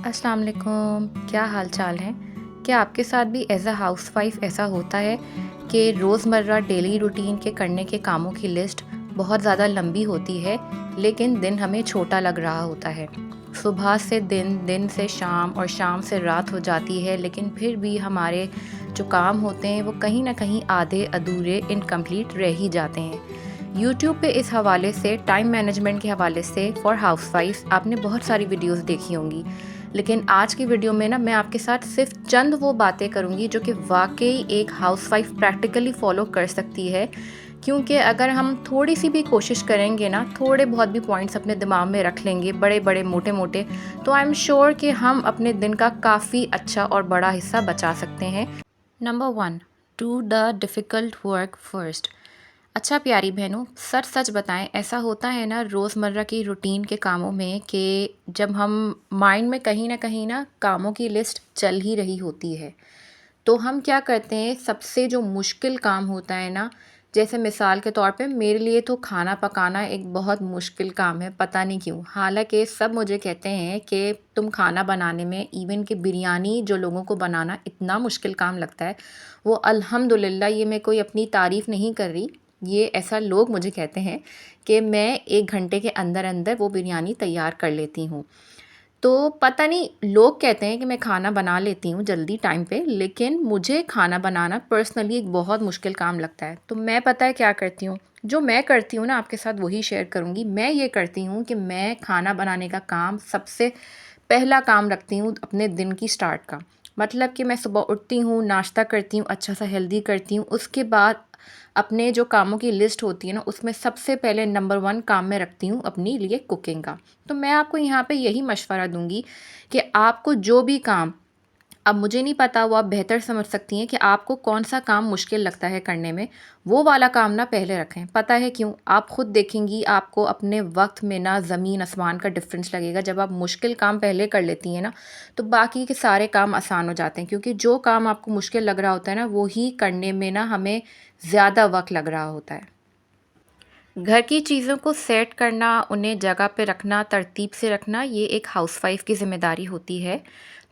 अस्सलाम वालेकुम, क्या हाल चाल है? क्या आपके साथ भी एज़ अ हाउसवाइफ़ ऐसा होता है कि रोज़मर्रा डेली रूटीन के करने के कामों की लिस्ट बहुत ज़्यादा लंबी होती है, लेकिन दिन हमें छोटा लग रहा होता है। सुबह से दिन, दिन से शाम और शाम से रात हो जाती है, लेकिन फिर भी हमारे जो काम होते हैं वो कहीं न कहीं आधे अधूरे इनकम्प्लीट रह ही जाते हैं। यूट्यूब पे इस हवाले से टाइम मैनेजमेंट के हवाले से फॉर हाउसवाइफ्स आपने बहुत सारी वीडियोस देखी होंगी, लेकिन आज की वीडियो में ना मैं आपके साथ सिर्फ चंद वो बातें करूँगी जो कि वाक़ई एक हाउसवाइफ़ प्रैक्टिकली फ़ॉलो कर सकती है। क्योंकि अगर हम थोड़ी-सी भी कोशिश करेंगे ना, थोड़े बहुत भी पॉइंट्स अपने दिमाग में रख लेंगे, बड़े-बड़े, मोटे-मोटे, तो आई एम श्योर कि हम अपने दिन का काफ़ी अच्छा और बड़ा हिस्सा बचा सकते हैं। Number 1, do the difficult work first. अच्छा प्यारी बहनों, सच सच बताएं, ऐसा होता है ना रोज़मर्रा की रूटीन के कामों में कि जब हम माइंड में कहीं ना कामों की लिस्ट चल ही रही होती है, तो हम क्या करते हैं, सबसे जो मुश्किल काम होता है ना, जैसे मिसाल के तौर पे मेरे लिए तो खाना पकाना एक बहुत मुश्किल काम है, पता नहीं क्यों। हालांकि सब मुझे कहते हैं कि तुम खाना बनाने में, इवन कि बिरयानी जो लोगों को बनाना इतना मुश्किल काम लगता है, वो अल्हम्दुलिल्लाह, ये मैं कोई अपनी तारीफ़ नहीं कर रही, ये ऐसा लोग मुझे कहते हैं कि मैं 1 घंटे के अंदर अंदर वो बिरयानी तैयार कर लेती हूँ। तो पता नहीं, लोग कहते हैं कि मैं खाना बना लेती हूँ जल्दी टाइम पे, लेकिन मुझे खाना बनाना पर्सनली एक बहुत मुश्किल काम लगता है। तो मैं, पता है क्या करती हूँ, जो मैं करती हूँ ना आपके साथ वही शेयर करूँगी। मैं ये करती हूँ कि मैं खाना बनाने का काम सबसे पहला काम रखती हूँ अपने दिन की स्टार्ट का। मतलब कि मैं सुबह उठती हूँ, नाश्ता करती हूँ, अच्छा सा हेल्दी करती हूँ, उसके बाद अपने जो कामों की लिस्ट होती है ना, उसमें सबसे पहले नंबर 1 काम मैं रखती हूँ अपने लिए कुकिंग का। तो मैं आपको यहाँ पे यही मशवरा दूँगी कि आपको जो भी काम, अब मुझे नहीं पता, वो आप बेहतर समझ सकती हैं कि आपको कौन-सा काम मुश्किल लगता है करने में, वो वाला काम ना पहले रखें। पता है क्यों? आप खुद देखेंगी, आपको अपने वक़्त में ना ज़मीन-आसमान का डिफ़रेंस लगेगा। जब आप मुश्किल काम पहले कर लेती हैं ना, तो बाकी के सारे काम आसान हो जाते हैं, क्योंकि जो काम आपको मुश्किल लग रहा होता है ना, वो ही करने में ना हमें ज़्यादा वक़्त लग रहा होता है। घर की चीज़ों को सेट करना, उन्हें जगह पे रखना, तरतीब से रखना, ये एक हाउसवाइफ़ की ज़िम्मेदारी होती है।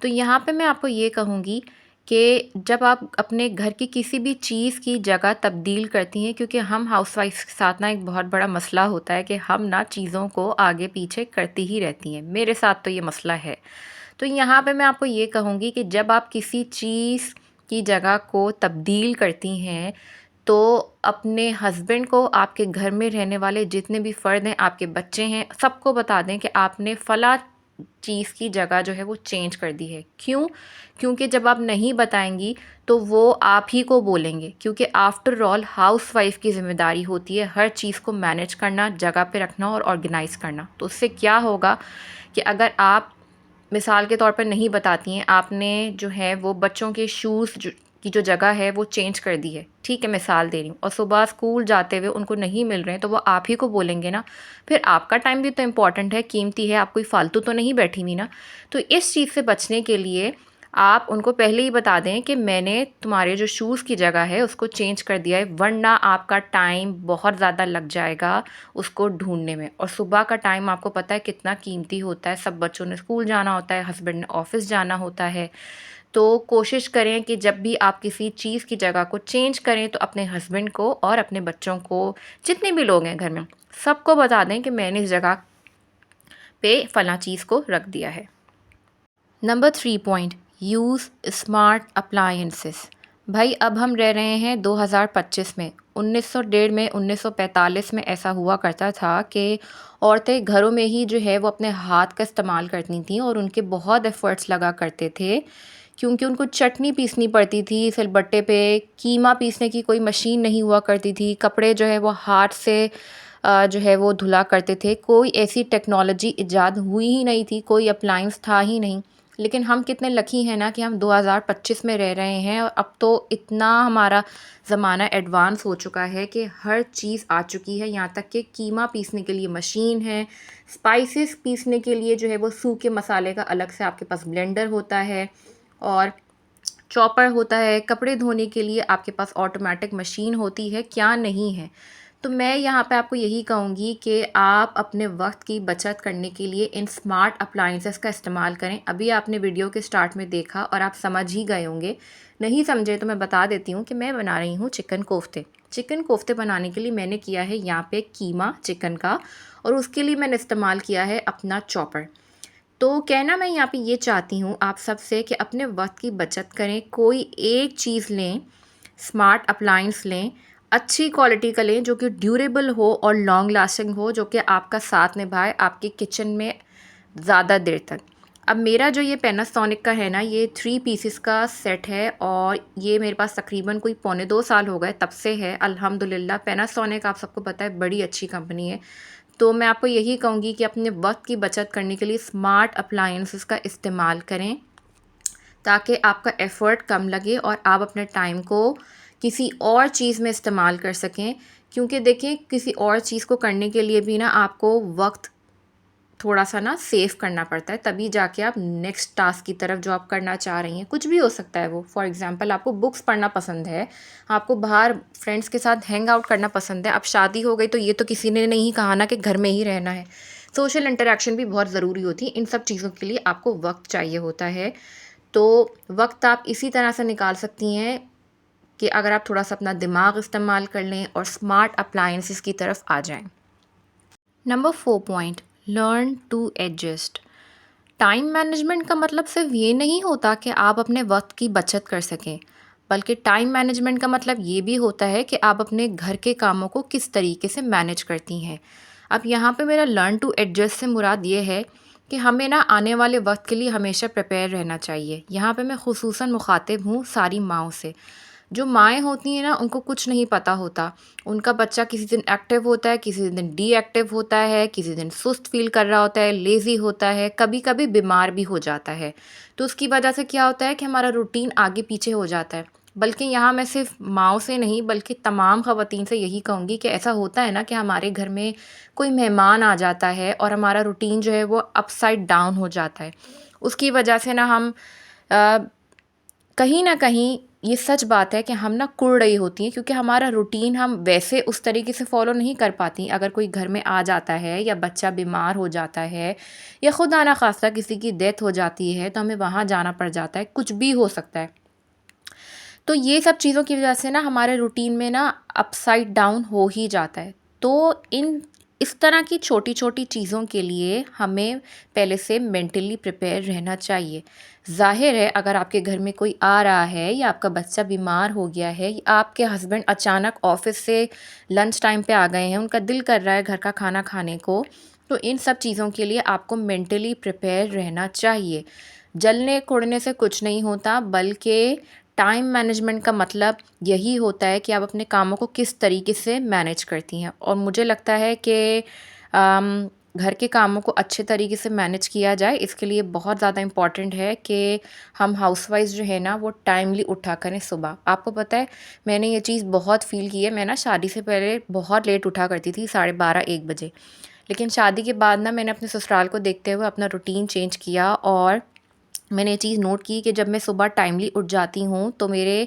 तो यहाँ पे मैं आपको ये कहूँगी कि जब आप अपने घर की किसी भी चीज़ की जगह तब्दील करती हैं, क्योंकि हम हाउसवाइफ़ के साथ ना एक बहुत बड़ा मसला होता है कि हम ना चीज़ों को आगे-पीछे करती ही रहती हैं। मेरे साथ तो ये मसला है। तो यहाँ पे मैं आपको ये कहूँगी कि जब आप किसी चीज़ की जगह को तब्दील करती हैं, तो अपने हस्बैंड को, आपके घर में रहने वाले जितने भी फ़र्द हैं, आपके बच्चे हैं, सबको बता दें कि आपने फ़लाँ चीज़ की जगह जो है वो चेंज कर दी है। क्यों? क्योंकि जब आप नहीं बताएँगी तो वो आप ही को बोलेंगे, क्योंकि आफ्टर ऑल हाउसवाइफ़ की ज़िम्मेदारी होती है हर चीज़ को मैनेज करना, जगह पे रखना और ऑर्गेनाइज़ करना। तो उससे क्या होगा कि अगर आप मिसाल के तौर पर नहीं बताती हैं, आपने जो है वो बच्चों के शूज़ की जो जगह है वो चेंज कर दी है, ठीक है, मिसाल दे रही हूँ, और सुबह स्कूल जाते हुए उनको नहीं मिल रहे हैं, तो वो आप ही को बोलेंगे ना। फिर आपका टाइम भी तो इम्पॉर्टेंट है, कीमती है, आप कोई फालतू तो नहीं बैठी हुई ना। तो इस चीज़ से बचने के लिए आप उनको पहले ही बता दें कि मैंने तुम्हारे जो शूज़ की जगह है उसको चेंज कर दिया है, वरना आपका टाइम बहुत ज़्यादा लग जाएगा उसको ढूँढने में। और सुबह का टाइम आपको पता है कितना कीमती होता है, सब बच्चों ने स्कूल जाना होता है, हस्बैंड ने ऑफ़िस जाना होता है। तो कोशिश करें कि जब भी आप किसी चीज़ की जगह को चेंज करें, तो अपने हस्बैंड को और अपने बच्चों को, जितने भी लोग हैं घर में, सबको बता दें कि मैंने इस जगह पे फ़लाँ चीज़ को रख दिया है। Number 3 point, use smart appliances. भाई, अब हम रह रहे हैं 2025 में। 1901 में, 1945 में ऐसा हुआ करता था कि औरतें घरों में ही जो है वो अपने हाथ का इस्तेमाल करती थीं, और उनके बहुत एफ़र्ट्स लगा करते थे, क्योंकि उनको चटनी पीसनी पड़ती थी सिलबट्टे पे, कीमा पीसने की कोई मशीन नहीं हुआ करती थी, कपड़े जो है वो हाथ से जो है वो धुला करते थे। कोई ऐसी टेक्नोलॉजी इजाद हुई ही नहीं थी, कोई अप्लायंस था ही नहीं। लेकिन हम कितने लकी हैं ना कि हम 2025 में रह रहे हैं, और अब तो इतना हमारा ज़माना एडवांस हो चुका है कि हर चीज़ आ चुकी है। यहाँ तक कि कीमा पीसने के लिए मशीन है, स्पाइसेस पीसने के लिए जो है वो सूखे मसाले का अलग से आपके पास ब्लेंडर होता है, और चॉपर होता है। कपड़े धोने के लिए आपके पास ऑटोमेटिक मशीन होती है, क्या नहीं है। तो मैं यहाँ पे आपको यही कहूँगी कि आप अपने वक्त की बचत करने के लिए इन स्मार्ट अप्लाइंसेस का इस्तेमाल करें। अभी आपने वीडियो के स्टार्ट में देखा और आप समझ ही गए होंगे। नहीं समझे तो मैं बता देती हूँ कि मैं बना रही हूँ चिकन कोफ्ते। चिकन कोफ्ते बनाने के लिए मैंने किया है यहाँ पे कीमा चिकन का, और उसके लिए मैंने इस्तेमाल किया है अपना चॉपर। तो कहना मैं यहाँ पे ये चाहती हूँ आप सबसे कि अपने वक्त की बचत करें। कोई एक चीज़ लें, स्मार्ट अप्लायंस लें, अच्छी क्वालिटी का लें जो कि ड्यूरेबल हो और लॉन्ग लास्टिंग हो, जो कि आपका साथ निभाए आपके किचन में ज़्यादा देर तक। अब मेरा जो ये पैनासोनिक का है ना, ये 3 पीसेस का सेट है और ये मेरे पास तकरीबन कोई पौने 2 साल हो गए तब से है अल्हम्दुलिल्लाह। पैनासोनिक आप सबको पता है बड़ी अच्छी कंपनी है। तो मैं आपको यही कहूँगी कि अपने वक्त की बचत करने के लिए स्मार्ट अप्लायंसेस का इस्तेमाल करें, ताकि आपका एफ़र्ट कम लगे और आप अपने टाइम को किसी और चीज़ में इस्तेमाल कर सकें। क्योंकि देखें, किसी और चीज़ को करने के लिए भी ना आपको वक्त थोड़ा सा ना सेव करना पड़ता है, तभी जाके आप नेक्स्ट टास्क की तरफ जो आप करना चाह रही हैं, कुछ भी हो सकता है वो। फॉर एग्ज़ाम्पल आपको बुक्स पढ़ना पसंद है, आपको बाहर फ्रेंड्स के साथ हैंग आउट करना पसंद है। अब शादी हो गई तो ये तो किसी ने नहीं कहा ना कि घर में ही रहना है। सोशल इंटरेक्शन भी बहुत ज़रूरी होती है। इन सब चीज़ों के लिए आपको वक्त चाहिए होता है। तो वक्त आप इसी तरह से निकाल सकती हैं कि अगर आप थोड़ा सा अपना दिमाग इस्तेमाल कर लें और स्मार्ट अप्लायंसेस की तरफ आ जाएं। Number 4 point, learn to adjust. Time management का मतलब सिर्फ ये नहीं होता कि आप अपने वक्त की बचत कर सकें, बल्कि टाइम मैनेजमेंट का मतलब ये भी होता है कि आप अपने घर के कामों को किस तरीके से मैनेज करती हैं। अब यहाँ पे मेरा लर्न टू एडजस्ट से मुराद ये है कि हमें ना आने वाले वक्त के लिए हमेशा प्रिपेयर रहना चाहिए। यहाँ पे मैं खुसूसन मुखातिब हूँ सारी माँओं से। जो माएँ होती हैं ना, उनको कुछ नहीं पता होता। उनका बच्चा किसी दिन एक्टिव होता है, किसी दिन डीएक्टिव होता है, किसी दिन सुस्त फ़ील कर रहा होता है, लेज़ी होता है, कभी-कभी बीमार भी हो जाता है। तो उसकी वजह से क्या होता है कि हमारा रूटीन आगे-पीछे हो जाता है। बल्कि यहाँ मैं सिर्फ़ माँओं से नहीं बल्कि तमाम ख़वातीन से यही कहूँगी कि ऐसा होता है ना कि हमारे घर में कोई मेहमान आ जाता है और हमारा रूटीन जो है वो अपसाइड डाउन हो जाता है। उसकी वजह से ना हम अ, कहीं न कहीं ये सच बात है कि हम ना कुढ़ रही होती हैं, क्योंकि हमारा रूटीन हम वैसे उस तरीके से फ़ॉलो नहीं कर पाती। अगर कोई घर में आ जाता है या बच्चा बीमार हो जाता है या खुदा ना ख़ास्ता किसी की डेथ हो जाती है तो हमें वहाँ जाना पड़ जाता है, कुछ भी हो सकता है। तो ये सब चीज़ों की वजह से ना हमारे रूटीन में ना अपसाइड डाउन हो ही जाता है। तो इस तरह की छोटी-छोटी चीज़ों के लिए हमें पहले से मेंटली प्रिपेयर रहना चाहिए। ज़ाहिर है, अगर आपके घर में कोई आ रहा है या आपका बच्चा बीमार हो गया है या आपके हस्बैंड अचानक ऑफ़िस से लंच टाइम पे आ गए हैं, उनका दिल कर रहा है घर का खाना खाने को, तो इन सब चीज़ों के लिए आपको मेंटली प्रिपेयर रहना चाहिए। जलने-कुढ़ने से कुछ नहीं होता, बल्कि टाइम मैनेजमेंट का मतलब यही होता है कि आप अपने कामों को किस तरीके से मैनेज करती हैं। और मुझे लगता है कि घर के कामों को अच्छे तरीके से मैनेज किया जाए, इसके लिए बहुत ज़्यादा इम्पॉर्टेंट है कि हम हाउसवाइफ़ जो है ना वो टाइमली उठा करें सुबह। आपको पता है, मैंने ये चीज़ बहुत फ़ील की है। मैं ना शादी से पहले बहुत लेट उठा करती थी, 12:30-1 बजे। लेकिन शादी के बाद ना मैंने अपने ससुराल को देखते हुए अपना रूटीन चेंज किया और मैंने ये चीज़ नोट की कि जब मैं सुबह टाइमली उठ जाती हूँ तो मेरे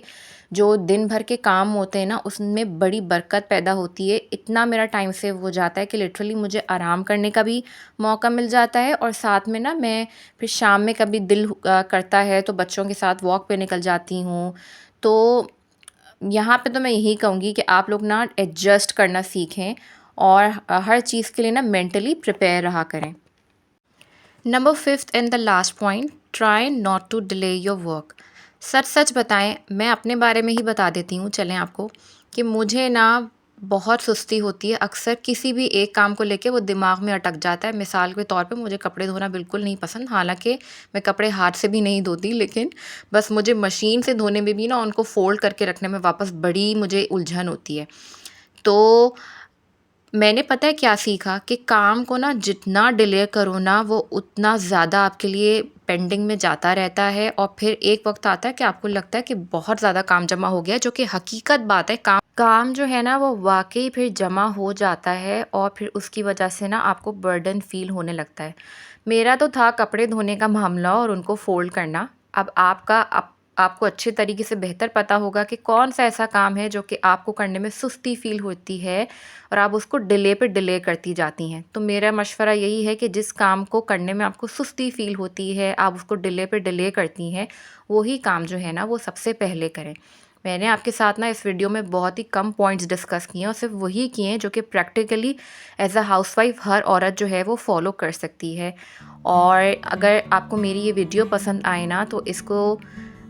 जो दिन भर के काम होते हैं ना उसमें बड़ी बरकत पैदा होती है। इतना मेरा टाइम सेव हो जाता है कि लिटरली मुझे आराम करने का भी मौका मिल जाता है, और साथ में ना मैं फिर शाम में कभी दिल करता है तो बच्चों के साथ वॉक पे निकल जाती हूँ। तो यहाँ पे तो मैं यही कहूँगी कि आप लोग ना एडजस्ट करना सीखें और हर चीज़ के लिए ना मेंटली प्रिपेयर रहा करें। Number 5th and the last point, try not to delay your work. सच सच बताएं, मैं अपने बारे में ही बता देती हूँ चलें आपको, कि मुझे ना बहुत सुस्ती होती है। अक्सर किसी भी एक काम को लेके वो दिमाग में अटक जाता है। मिसाल के तौर पे मुझे कपड़े धोना बिल्कुल नहीं पसंद, हालांकि मैं कपड़े हाथ से भी नहीं धोती, लेकिन बस मुझे मशीन से धोने में भी ना उनको फ़ोल्ड करके रखने में वापस बड़ी मुझे उलझन होती है। तो मैंने पता है क्या सीखा कि काम को ना जितना डिले करो ना वो उतना ज़्यादा आपके लिए पेंडिंग में जाता रहता है, और फिर एक वक्त आता है कि आपको लगता है कि बहुत ज़्यादा काम जमा हो गया, जो कि हकीकत बात है। काम जो है ना वो वाकई फिर जमा हो जाता है और फिर उसकी वजह से ना आपको बर्डन फील होने लगता है। मेरा तो था कपड़े धोने का मामला और उनको फ़ोल्ड करना। अब आपका आपको अच्छे तरीके से बेहतर पता होगा कि कौन-सा ऐसा काम है जो कि आपको करने में सुस्ती फ़ील होती है और आप उसको डिले पे डिले करती जाती हैं। तो मेरा मशवरा यही है कि जिस काम को करने में आपको सुस्ती फ़ील होती है, आप उसको डिले पे डिले करती हैं, वही काम जो है ना वो सबसे पहले करें। मैंने आपके साथ ना इस वीडियो में बहुत ही कम पॉइंट्स डिस्कस किए हैं और सिर्फ वही किए हैं जो कि प्रैक्टिकली एज़ अ हाउसवाइफ हर औरत जो है वो फॉलो कर सकती है। और अगर आपको मेरी ये वीडियो पसंद आए ना तो इसको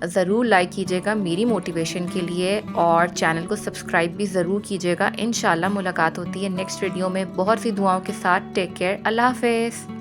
ज़रूर लाइक कीजिएगा मेरी मोटिवेशन के लिए, और चैनल को सब्सक्राइब भी ज़रूर कीजिएगा। इंशाल्लाह मुलाकात होती है नेक्स्ट वीडियो में बहुत सी दुआओं के साथ। Take care. अल्लाह हाफ़िज़।